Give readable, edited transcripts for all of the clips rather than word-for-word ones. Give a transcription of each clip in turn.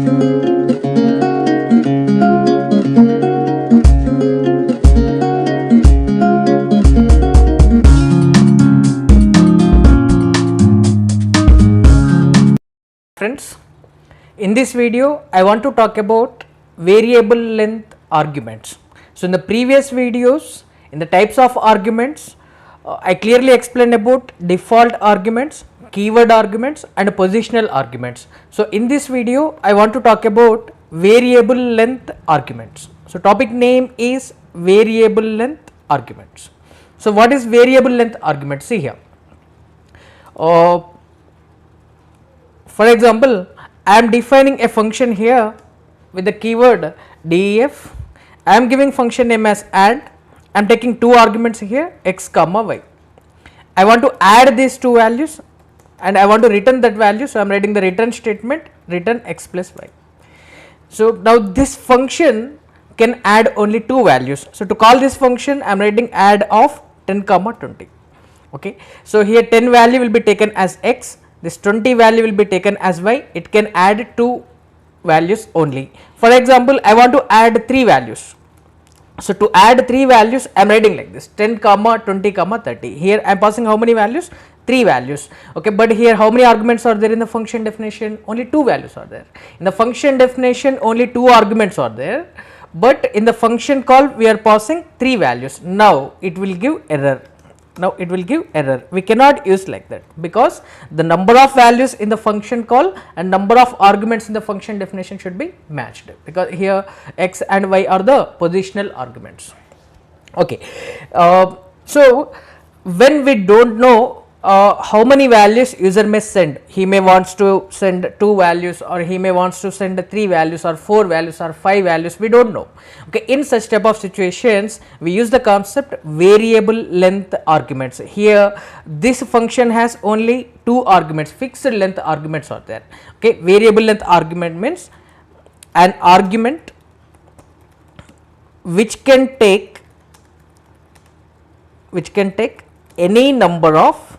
Friends, in this video I want to talk about variable length arguments. So in the previous videos, in the types of arguments, I clearly explained about default arguments, keyword arguments and positional arguments. So in this video I want to talk about variable length arguments. So topic name is variable length arguments. So what is variable length argument? See here. For example, I am defining a function here with the keyword def. I am giving function name as add. I am taking two arguments here, x comma y. I want to add these two values and I want to return that value. So I am writing the return statement, return x plus y. So now this function can add only two values. So to call this function, I am writing add of 10 comma 20. Okay. So here 10 value will be taken as x. This 20 value will be taken as y. It can add two values only. For example, I want to add three values. So to add three values, I am writing like this 10 comma 20 comma 30. Here I am passing how many values? Three values. Okay, but here how many arguments are there in the function definition? Only two values are there. In the function definition, only two arguments are there. But in the function call, we are passing three values. Now it will give error. We cannot use like that because the number of values in the function call and number of arguments in the function definition should be matched, because here x and y are the positional arguments. Okay. So when we don't know how many values user may send, he may wants to send two values or he may wants to send three values or four values or five values, we don't know. Okay, in such type of situations we use the concept variable length arguments. Here this function has only two arguments, fixed length arguments are there. Okay, variable length argument means an argument which can take any number of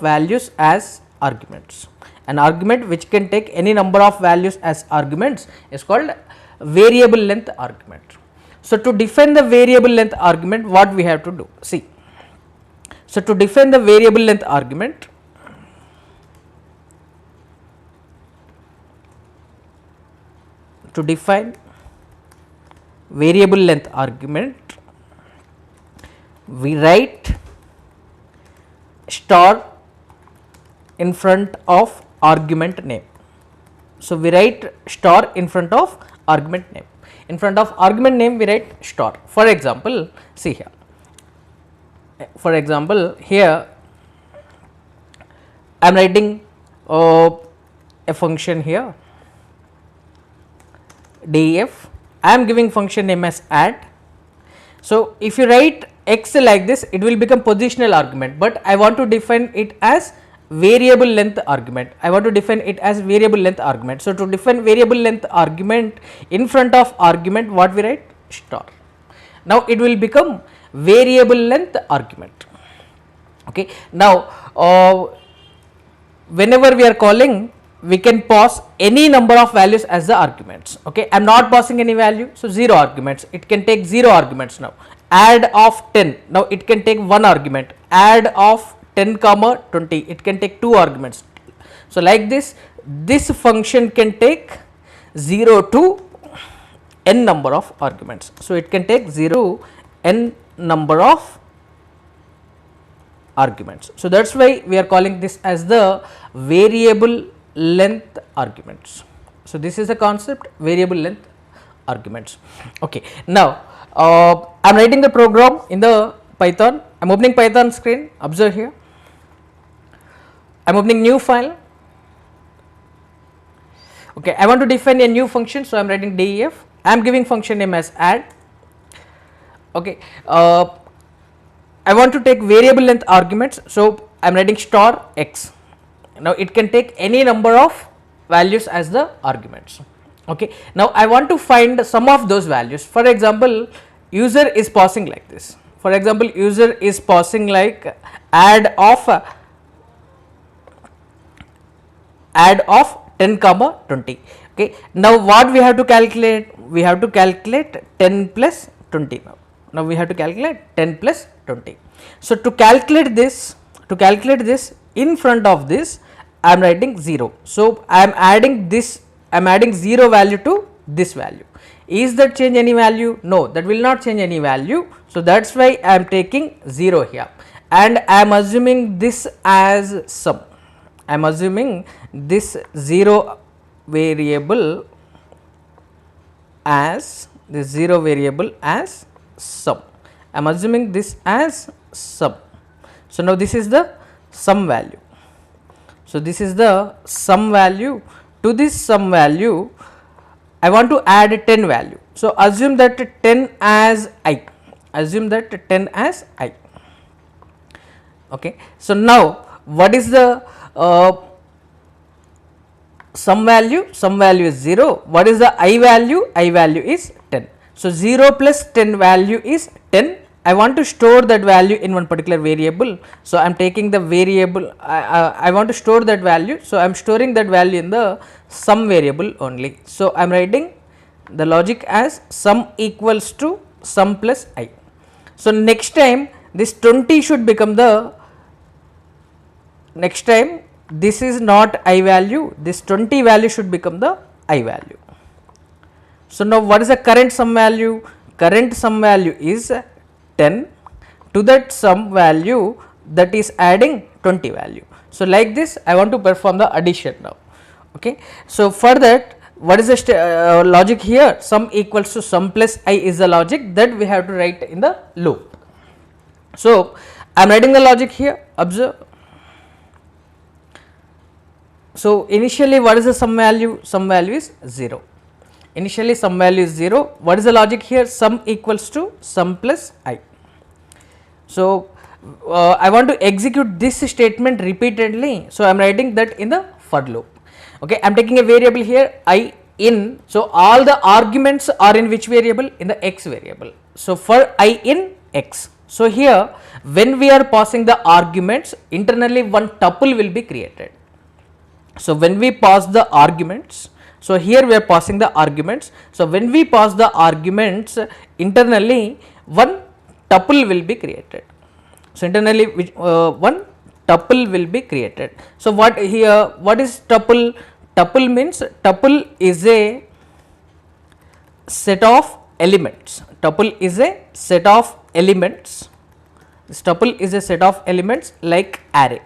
values as arguments. An argument which can take any number of values as arguments is called variable length argument. So to define the variable length argument, what we have to do? See, so to define the variable length argument, we write star in front of argument name. So we write star in front of argument name. In front of argument name we write star. For example, see here. For example, here I am writing a function here def. I am giving function name as add. So if you write x like this, it will become positional argument, but I want to define it as variable length argument. So to define variable length argument, in front of argument what we write? Star. Now it will become variable length argument. Okay. Now whenever we are calling, we can pass any number of values as the arguments. Okay, I am not passing any value, so 0 arguments. It can take 0 arguments now. Add of 10, now it can take one argument. Add of 10 comma 20, it can take two arguments. So like this function can take 0 to n number of arguments. So it can take 0 to n number of arguments. So that's why we are calling this as the variable length arguments. So this is the concept, variable length arguments. Okay, now I am writing the program in the Python. I am opening Python screen. Observe here. I am opening new file. Okay, I want to define a new function, so I am writing def. I am giving function name as add. Okay, I want to take variable length arguments, so I am writing star x. Now it can take any number of values as the arguments. Okay, now I want to find some of those values. For example, user is passing like this. For example, user is passing like add add of 10 comma 20. Okay, now what we have to calculate? We have to calculate 10 plus 20 now we have to calculate 10 plus 20. So to calculate this in front of this I am writing 0. So I am adding this, I am adding 0 value to this value. Is that change any value? No, that will not change any value. So that's why I am taking 0 here, and I am assuming this as sum. I am assuming this 0 variable as sum. I am assuming this as sum. So now this is the sum value. So this is the sum value. To this sum value I want to add 10 value. So assume that 10 as I. Assume that 10 as I. Okay. So now what is the sum value? Sum value is 0. What is the I value? I value is 10. So 0 plus 10 value is 10. I want to store that value in one particular variable. So I am taking the variable, I want to store that value. So I am storing that value in the sum variable only. So I am writing the logic as sum equals to sum plus I. So next time this 20 should become the, next time this is not I value, this 20 value should become the I value. So now what is the current sum value? Current sum value is 10. To that sum value that is adding 20 value. So like this I want to perform the addition now. Okay. So for that, what is the logic here? Sum equals to sum plus I is the logic that we have to write in the loop. So I am writing the logic here. Observe. So initially what is the sum value? Sum value is 0. Initially sum value is 0. What is the logic here? Sum equals to sum plus I. So I want to execute this statement repeatedly. So I am writing that in the for loop. Okay, I am taking a variable here I in. So all the arguments are in which variable? In the x variable. So for I in x. So here when we are passing the arguments, internally one tuple will be created. So when we pass the arguments, so here we are passing the arguments. So when we pass the arguments, internally one tuple will be created. So internally one tuple will be created. So what here, what is tuple? Tuple means, tuple is a set of elements. Tuple is a set of elements. This tuple is a set of elements like array.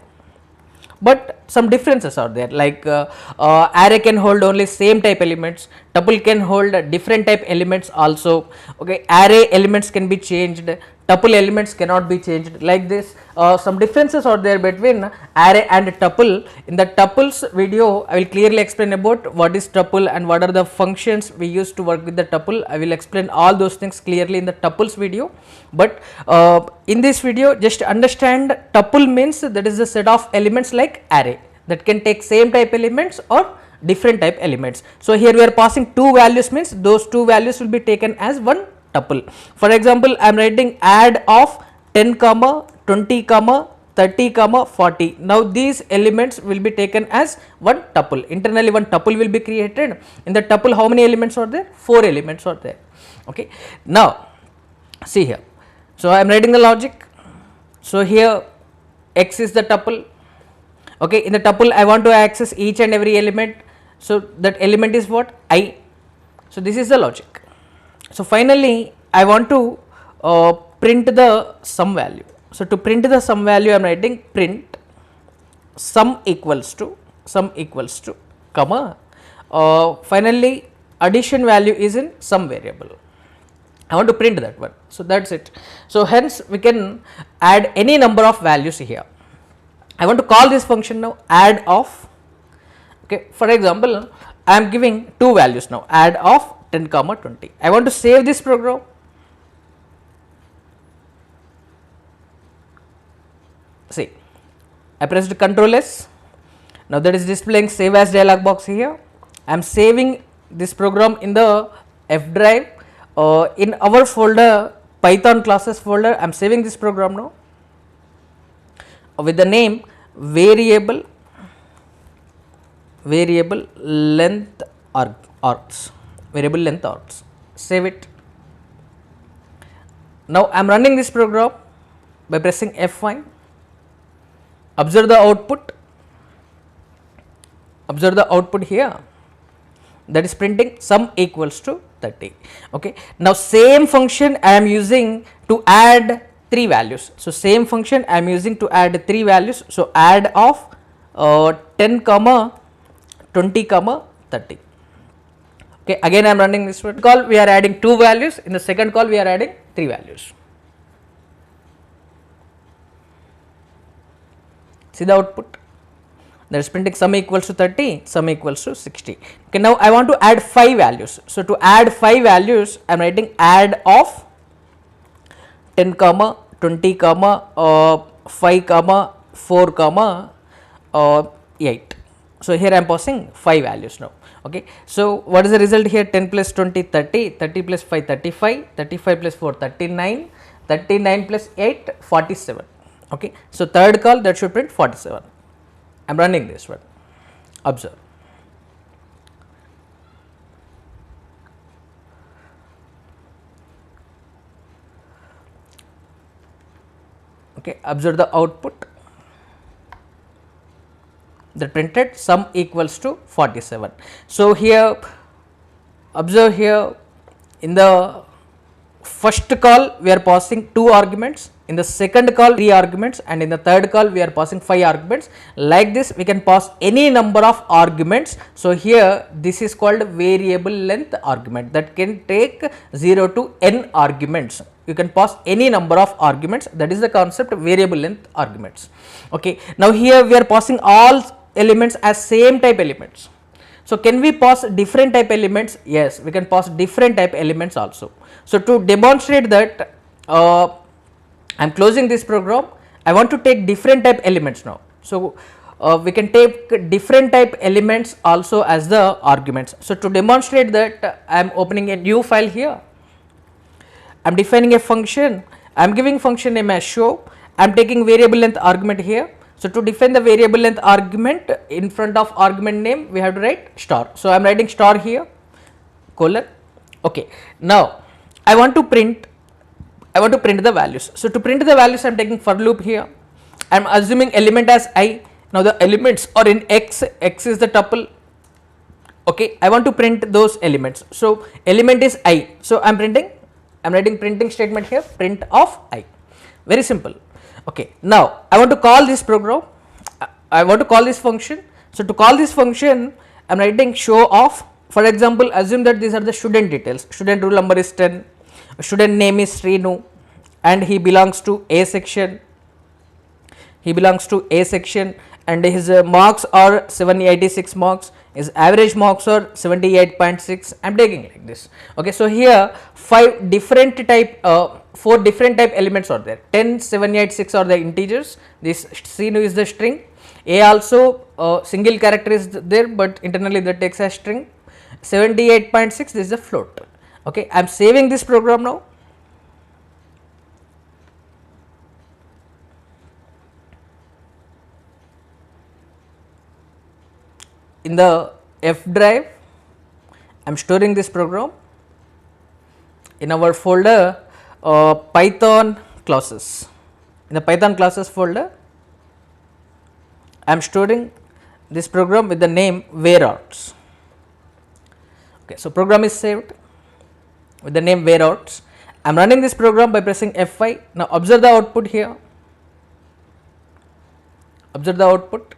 But some differences are there, like array can hold only same type elements, tuple can hold different type elements also. Okay, array elements can be changed, tuple elements cannot be changed, like this. Some differences are there between array and tuple. In the tuples video I will clearly explain about what is tuple and what are the functions we use to work with the tuple. I will explain all those things clearly in the tuples video, but in this video just understand tuple means that is the set of elements like array that can take same type elements or different type elements. So here we are passing two values, means those two values will be taken as one tuple. For example, I am writing add of 10 comma 20 comma 30 comma 40. Now these elements will be taken as one tuple. Internally one tuple will be created. In the tuple how many elements are there? 4 elements are there. Okay. Now see here. So I am writing the logic. So here x is the tuple. Okay, in the tuple I want to access each and every element. So that element is what? I. So this is the logic. So finally I want to print the sum value. So to print the sum value I am writing print sum equals to comma finally addition value is in sum variable. I want to print that one. So that's it. So hence we can add any number of values here. I want to call this function now add of. Okay, for example I am giving two values now, add of 10 comma 20. I want to save this program. See, I pressed Ctrl S. Now that is displaying save as dialog box here. I am saving this program in the F drive. In our folder, Python classes folder, I am saving this program now with the name variable variable length args, variable length args. Save it. Now I am running this program by pressing F1. Observe the output. Observe the output here, that is printing sum equals to 30. Okay. Now same function I am using to add 3 values. So same function I am using to add 3 values. So add of 10 comma 20 comma 30. Okay. Again I am running this one call, we are adding 2 values. In the second call we are adding 3 values. See the output, that is printing sum equals to 30, sum equals to 60. Okay, now I want to add 5 values. So to add 5 values, I am writing add of 10 comma 20 comma 5 comma 4 comma 8. So here I am passing 5 values now. Okay, so what is the result here? 10 plus 20 30, 30 plus 5 35, 35 plus 4 39, 39 plus 8 47. Okay, so third call that should print 47. I am running this one. Observe. Okay, observe the output, that printed sum equals to 47. So here observe here, in the first call we are passing 2 arguments, in the second call 3 arguments, and in the third call we are passing 5 arguments. Like this we can pass any number of arguments. So here this is called variable length argument, that can take 0 to n arguments. You can pass any number of arguments, that is the concept variable length arguments. Okay, now here we are passing all elements as same type elements. So can we pass different type elements? Yes, we can pass different type elements also. So to demonstrate that, I am closing this program. I want to take different type elements now. So we can take different type elements also as the arguments. So to demonstrate that, I am opening a new file here. I am defining a function. I am giving function name as show. I am taking variable length argument here. So to define the variable length argument, in front of argument name we have to write star. So I am writing star here, colon. Okay. Now I want to print the values. So to print the values, I am taking for loop here. I am assuming element as I. Now the elements are in x. X is the tuple. Okay. I want to print those elements. So element is I. So I am printing. I am writing printing statement here. Print of I. Very simple. Okay. Now I want to call this program. I want to call this function. So to call this function, I am writing show of. For example, assume that these are the student details. Student roll number is 10. Student name is Srinu and he belongs to A section. He belongs to A section and his marks are 786 marks. His average marks are 78.6. I am taking like this. Okay, so here 4 different type elements are there. 10, 786 are the integers. This Srinu is the string. A also single character is there, but internally that takes as string. 78.6, this is a float. Okay, I am saving this program now. In the F drive, I am storing this program. In our folder Python classes. In the Python classes folder, I am storing this program with the name vararts. Okay, so program is saved with the name vararts. I am running this program by pressing F5. Now observe the output here. Observe the output.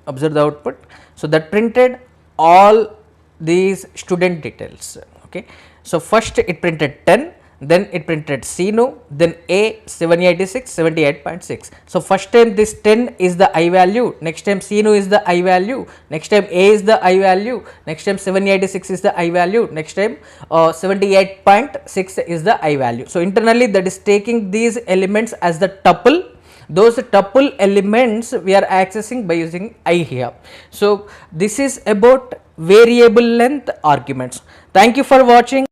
Observe the output. So that printed all these student details. Okay. So first it printed 10, then it printed Srinu, then A 786, 78.6. So first time this 10 is the I value, next time Srinu is the I value, next time A is the I value, next time 786 is the I value, next time 78.6 is the I value. So internally that is taking these elements as the tuple. Those tuple elements we are accessing by using I here. So this is about variable length arguments. Thank you for watching.